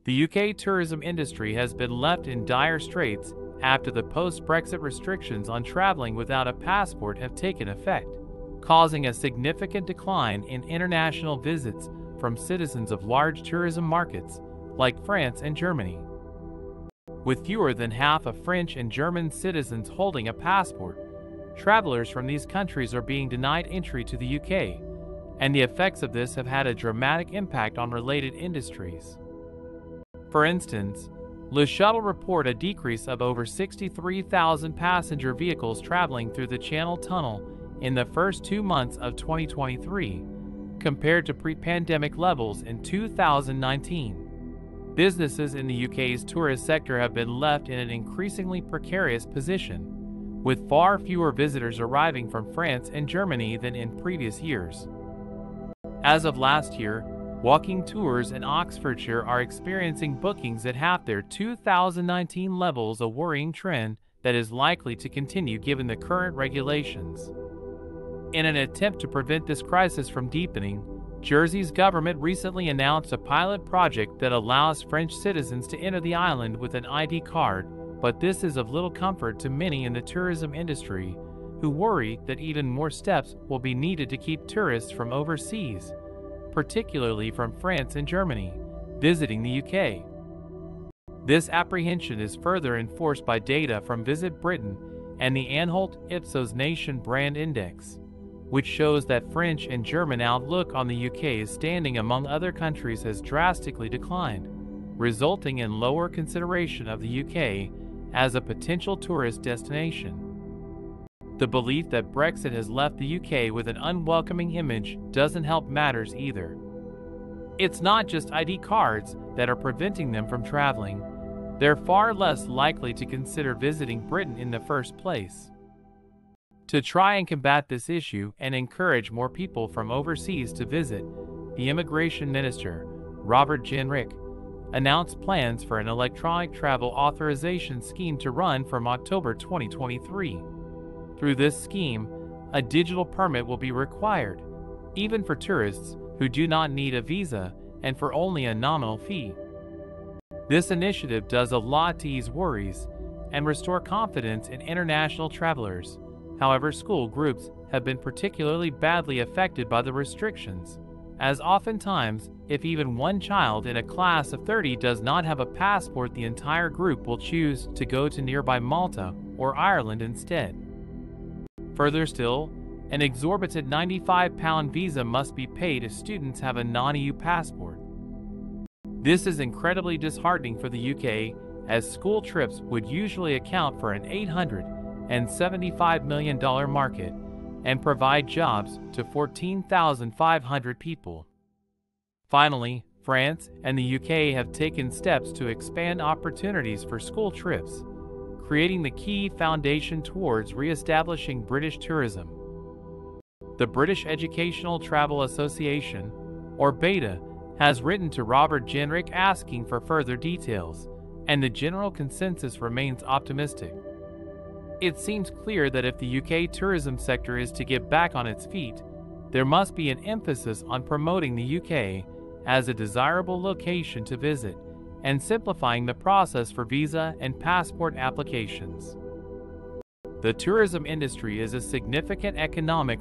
The UK tourism industry has been left in dire straits after the post-Brexit restrictions on traveling without a passport have taken effect, causing a significant decline in international visits from citizens of large tourism markets like France and Germany. With fewer than half of French and German citizens holding a passport, travelers from these countries are being denied entry to the UK, and the effects of this have had a dramatic impact on related industries. For instance, Le Shuttle report a decrease of over 63,000 passenger vehicles traveling through the Channel Tunnel in the first 2 months of 2023, compared to pre-pandemic levels in 2019. Businesses in the UK's tourist sector have been left in an increasingly precarious position, with far fewer visitors arriving from France and Germany than in previous years. As of last year, walking tours in Oxfordshire are experiencing bookings at half their 2019 levels, a worrying trend that is likely to continue given the current regulations. In an attempt to prevent this crisis from deepening, Jersey's government recently announced a pilot project that allows French citizens to enter the island with an ID card, but this is of little comfort to many in the tourism industry, who worry that even more steps will be needed to keep tourists from overseas, particularly from France and Germany, visiting the UK. This apprehension is further enforced by data from Visit Britain and the Anhalt Ipsos Nation Brand Index, which shows that French and German outlook on the UK's standing among other countries has drastically declined, resulting in lower consideration of the UK as a potential tourist destination. The belief that Brexit has left the UK with an unwelcoming image doesn't help matters either. It's not just ID cards that are preventing them from traveling. They're far less likely to consider visiting Britain in the first place. To try and combat this issue and encourage more people from overseas to visit, the Immigration Minister, Robert Jenrick, announced plans for an electronic travel authorization scheme to run from October 2023. Through this scheme, a digital permit will be required, even for tourists who do not need a visa and for only a nominal fee. This initiative does a lot to ease worries and restore confidence in international travelers. However, school groups have been particularly badly affected by the restrictions, as oftentimes, if even one child in a class of 30 does not have a passport, the entire group will choose to go to nearby Malta or Ireland instead. Further still, an exorbitant £95 visa must be paid if students have a non-EU passport. This is incredibly disheartening for the UK, as school trips would usually account for an $875 million market and provide jobs to 14,500 people. Finally, France and the UK have taken steps to expand opportunities for school trips, creating the key foundation towards re-establishing British tourism. The British Educational Travel Association, or BETA, has written to Robert Jenrick asking for further details, and the general consensus remains optimistic. It seems clear that if the UK tourism sector is to get back on its feet, there must be an emphasis on promoting the UK as a desirable location to visit and simplifying the process for visa and passport applications. The tourism industry is a significant economic